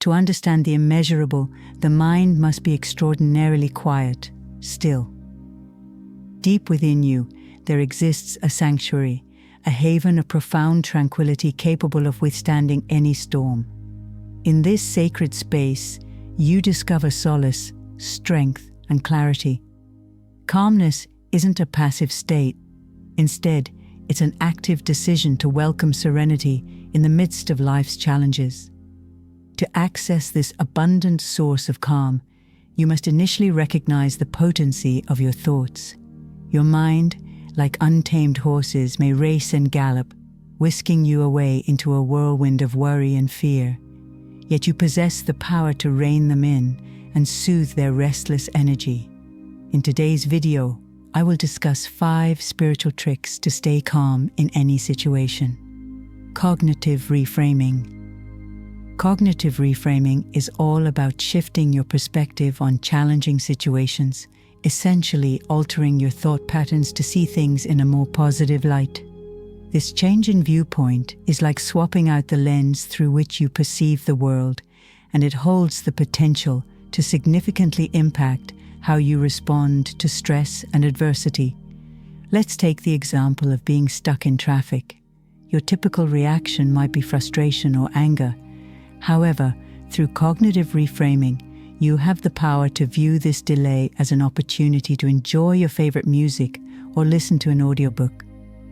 To understand the immeasurable, the mind must be extraordinarily quiet, still. Deep within you, there exists a sanctuary, a haven of profound tranquility capable of withstanding any storm. In this sacred space, you discover solace, strength, and clarity. Calmness isn't a passive state. Instead, it's an active decision to welcome serenity in the midst of life's challenges. To access this abundant source of calm, you must initially recognize the potency of your thoughts. Your mind, like untamed horses, may race and gallop, whisking you away into a whirlwind of worry and fear. Yet you possess the power to rein them in and soothe their restless energy. In today's video, I will discuss 5 spiritual tricks to stay calm in any situation. Cognitive reframing. Cognitive reframing is all about shifting your perspective on challenging situations, essentially altering your thought patterns to see things in a more positive light. This change in viewpoint is like swapping out the lens through which you perceive the world, and it holds the potential to significantly impact how you respond to stress and adversity. Let's take the example of being stuck in traffic. Your typical reaction might be frustration or anger. However, through cognitive reframing, you have the power to view this delay as an opportunity to enjoy your favorite music or listen to an audiobook,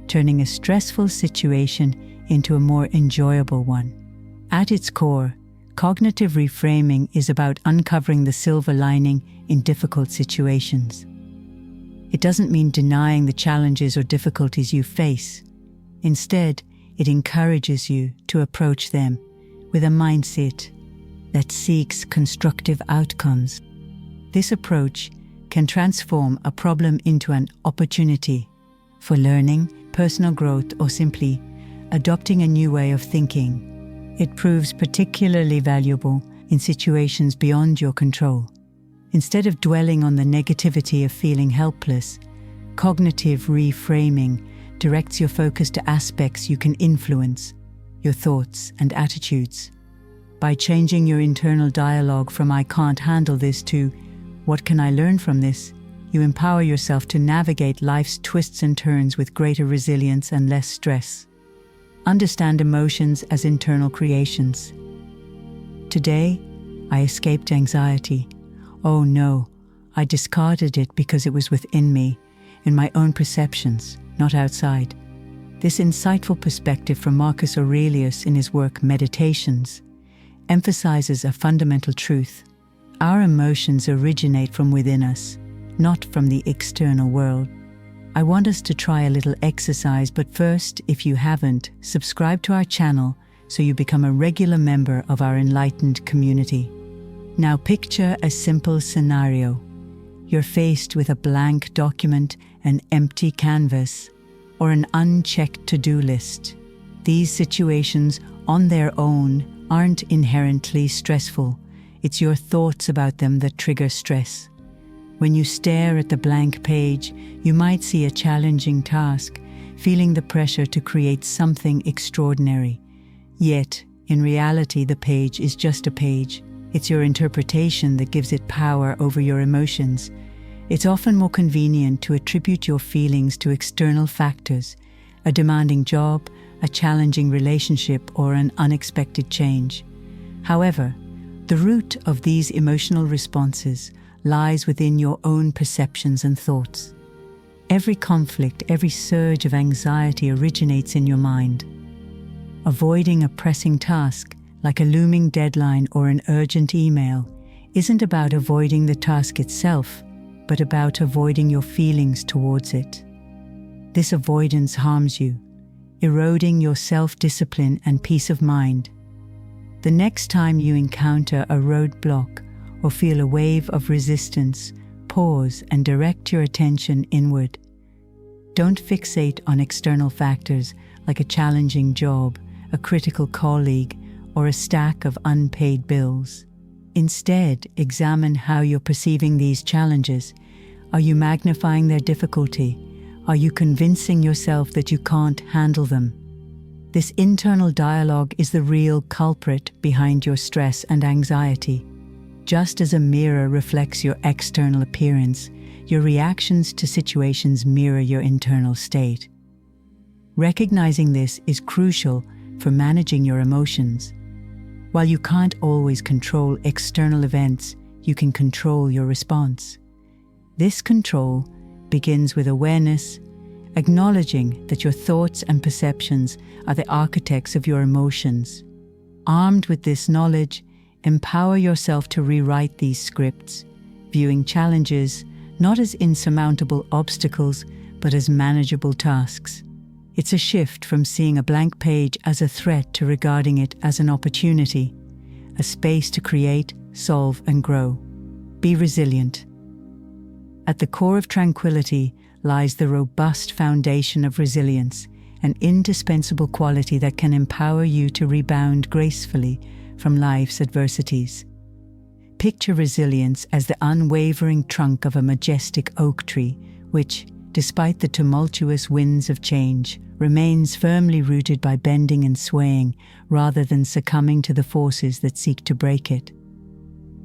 turning a stressful situation into a more enjoyable one. At its core, cognitive reframing is about uncovering the silver lining in difficult situations. It doesn't mean denying the challenges or difficulties you face. Instead, it encourages you to approach them with a mindset that seeks constructive outcomes. This approach can transform a problem into an opportunity for learning, personal growth, or simply adopting a new way of thinking. It proves particularly valuable in situations beyond your control. Instead of dwelling on the negativity of feeling helpless, cognitive reframing directs your focus to aspects you can influence, your thoughts and attitudes. By changing your internal dialogue from "I can't handle this" to "What can I learn from this?", you empower yourself to navigate life's twists and turns with greater resilience and less stress. Understand emotions as internal creations. Today, I escaped anxiety. Oh no, I discarded it because it was within me, in my own perceptions, not outside. This insightful perspective from Marcus Aurelius in his work Meditations emphasizes a fundamental truth. Our emotions originate from within us, not from the external world. I want us to try a little exercise, but first, if you haven't, subscribe to our channel so you become a regular member of our enlightened community. Now picture a simple scenario. You're faced with a blank document, an empty canvas, or an unchecked to-do list. These situations, on their own, aren't inherently stressful. It's your thoughts about them that trigger stress. When you stare at the blank page, you might see a challenging task, feeling the pressure to create something extraordinary. Yet, in reality, the page is just a page. It's your interpretation that gives it power over your emotions. It's often more convenient to attribute your feelings to external factors, a demanding job, a challenging relationship, or an unexpected change. However, the root of these emotional responses lies within your own perceptions and thoughts. Every conflict, every surge of anxiety originates in your mind. Avoiding a pressing task, like a looming deadline or an urgent email, isn't about avoiding the task itself, but about avoiding your feelings towards it. This avoidance harms you, eroding your self-discipline and peace of mind. The next time you encounter a roadblock or feel a wave of resistance, pause and direct your attention inward. Don't fixate on external factors like a challenging job, a critical colleague, or a stack of unpaid bills. Instead, examine how you're perceiving these challenges. Are you magnifying their difficulty? Are you convincing yourself that you can't handle them? This internal dialogue is the real culprit behind your stress and anxiety. Just as a mirror reflects your external appearance, your reactions to situations mirror your internal state. Recognizing this is crucial for managing your emotions. While you can't always control external events, you can control your response. This control begins with awareness, acknowledging that your thoughts and perceptions are the architects of your emotions. Armed with this knowledge, empower yourself to rewrite these scripts, viewing challenges not as insurmountable obstacles, but as manageable tasks. It's a shift from seeing a blank page as a threat to regarding it as an opportunity, a space to create, solve, and grow. Be resilient. At the core of tranquility lies the robust foundation of resilience, an indispensable quality that can empower you to rebound gracefully from life's adversities. Picture resilience as the unwavering trunk of a majestic oak tree, which, despite the tumultuous winds of change, remains firmly rooted by bending and swaying rather than succumbing to the forces that seek to break it.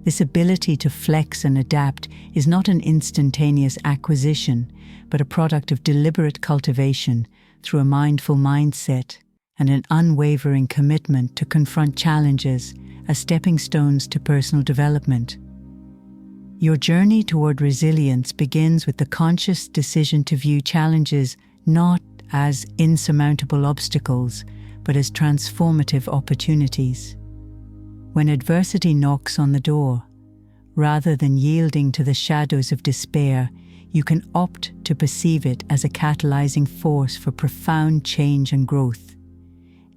This ability to flex and adapt is not an instantaneous acquisition, but a product of deliberate cultivation through a mindful mindset and an unwavering commitment to confront challenges as stepping stones to personal development. Your journey toward resilience begins with the conscious decision to view challenges not as insurmountable obstacles, but as transformative opportunities. When adversity knocks on the door, rather than yielding to the shadows of despair, you can opt to perceive it as a catalyzing force for profound change and growth.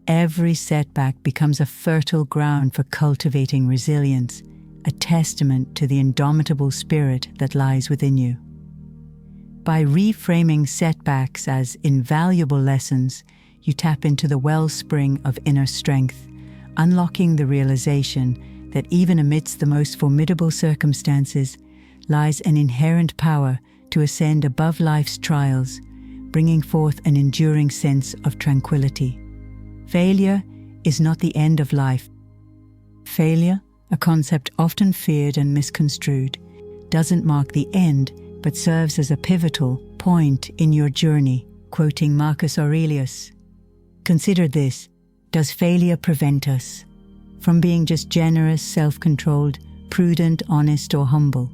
Every setback becomes a fertile ground for cultivating resilience, a testament to the indomitable spirit that lies within you. By reframing setbacks as invaluable lessons, you tap into the wellspring of inner strength, unlocking the realization that even amidst the most formidable circumstances lies an inherent power to ascend above life's trials, bringing forth an enduring sense of tranquility. Failure is not the end of life. Failure, a concept often feared and misconstrued, doesn't mark the end, but serves as a pivotal point in your journey. Quoting Marcus Aurelius, "Consider this: does failure prevent us from being just generous, self-controlled, prudent, honest, or humble?"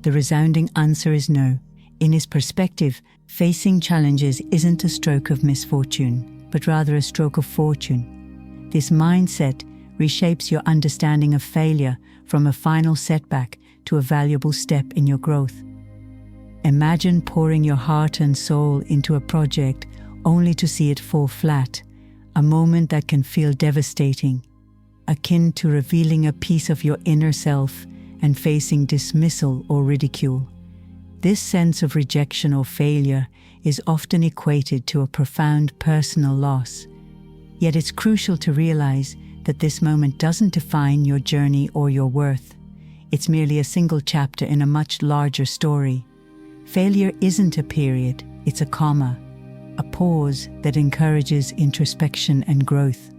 The resounding answer is no. In his perspective, facing challenges isn't a stroke of misfortune, but rather a stroke of fortune. This mindset reshapes your understanding of failure from a final setback to a valuable step in your growth. Imagine pouring your heart and soul into a project only to see it fall flat, a moment that can feel devastating, akin to revealing a piece of your inner self and facing dismissal or ridicule. This sense of rejection or failure is often equated to a profound personal loss. Yet it's crucial to realize that this moment doesn't define your journey or your worth. It's merely a single chapter in a much larger story. Failure isn't a period, it's a comma, a pause that encourages introspection and growth.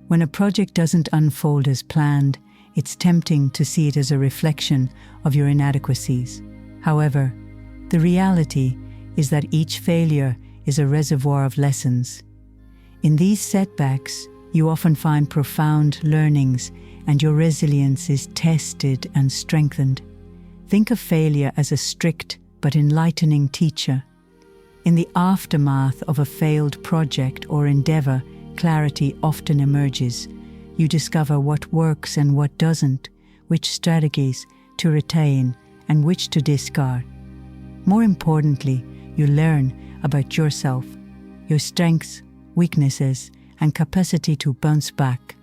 When a project doesn't unfold as planned, it's tempting to see it as a reflection of your inadequacies. However, the reality is that each failure is a reservoir of lessons. In these setbacks, you often find profound learnings, and your resilience is tested and strengthened. Think of failure as a strict but enlightening teacher. In the aftermath of a failed project or endeavor, clarity often emerges. You discover what works and what doesn't, which strategies to retain and which to discard. More importantly, you learn about yourself, your strengths, weaknesses, and capacity to bounce back.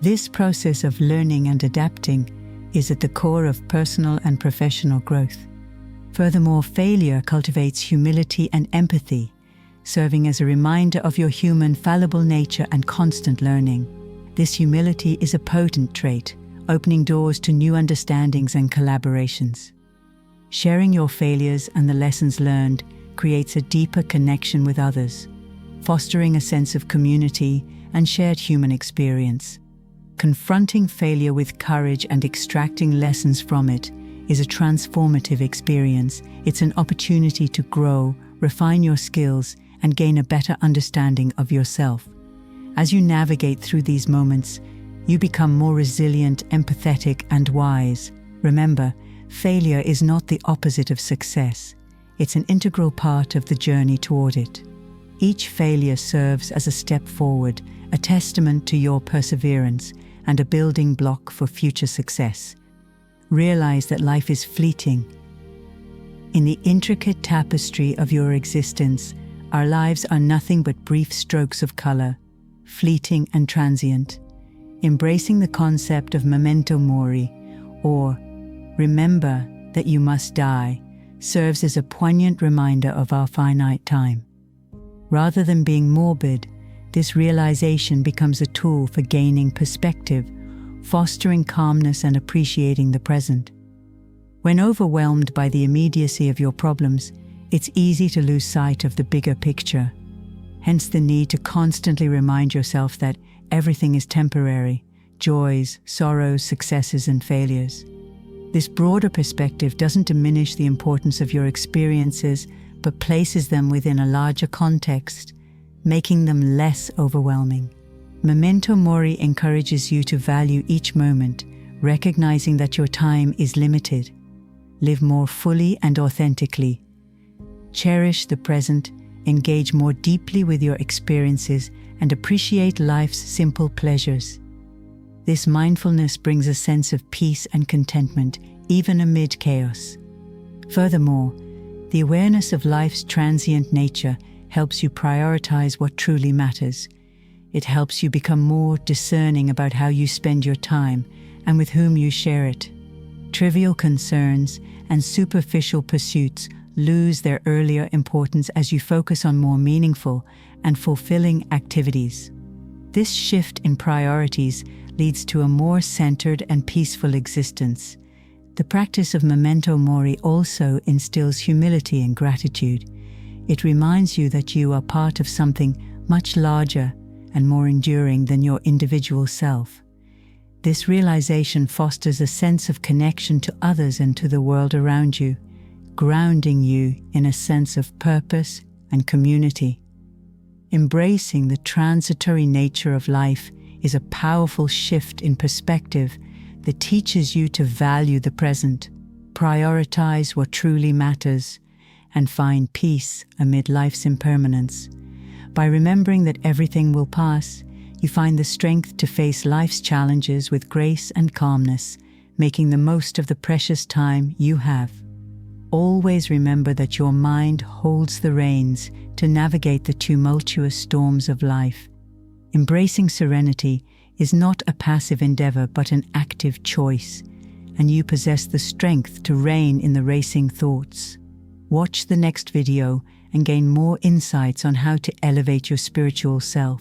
This process of learning and adapting is at the core of personal and professional growth. Furthermore, failure cultivates humility and empathy, serving as a reminder of your human, fallible nature and constant learning. This humility is a potent trait, opening doors to new understandings and collaborations. Sharing your failures and the lessons learned creates a deeper connection with others, fostering a sense of community and shared human experience. Confronting failure with courage and extracting lessons from it is a transformative experience. It's an opportunity to grow, refine your skills, and gain a better understanding of yourself. As you navigate through these moments, you become more resilient, empathetic, and wise. Remember, failure is not the opposite of success. It's an integral part of the journey toward it. Each failure serves as a step forward, a testament to your perseverance, and a building block for future success. Realize that life is fleeting. In the intricate tapestry of your existence, our lives are nothing but brief strokes of color, fleeting and transient. Embracing the concept of memento mori, or remember that you must die, serves as a poignant reminder of our finite time. Rather than being morbid, this realization becomes a tool for gaining perspective, fostering calmness and appreciating the present. When overwhelmed by the immediacy of your problems, it's easy to lose sight of the bigger picture. Hence the need to constantly remind yourself that everything is temporary: joys, sorrows, successes, and failures. This broader perspective doesn't diminish the importance of your experiences, but places them within a larger context, making them less overwhelming. Memento mori encourages you to value each moment, recognizing that your time is limited. Live more fully and authentically. Cherish the present, engage more deeply with your experiences, and appreciate life's simple pleasures. This mindfulness brings a sense of peace and contentment, even amid chaos. Furthermore, the awareness of life's transient nature helps you prioritize what truly matters. It helps you become more discerning about how you spend your time and with whom you share it. Trivial concerns and superficial pursuits lose their earlier importance as you focus on more meaningful and fulfilling activities. This shift in priorities leads to a more centered and peaceful existence. The practice of memento mori also instills humility and gratitude. It reminds you that you are part of something much larger and more enduring than your individual self. This realization fosters a sense of connection to others and to the world around you, grounding you in a sense of purpose and community. Embracing the transitory nature of life is a powerful shift in perspective that teaches you to value the present, prioritize what truly matters, and find peace amid life's impermanence. By remembering that everything will pass, you find the strength to face life's challenges with grace and calmness, making the most of the precious time you have. Always remember that your mind holds the reins to navigate the tumultuous storms of life. Embracing serenity is not a passive endeavor but an active choice, and you possess the strength to rein in the racing thoughts. Watch the next video and gain more insights on how to elevate your spiritual self.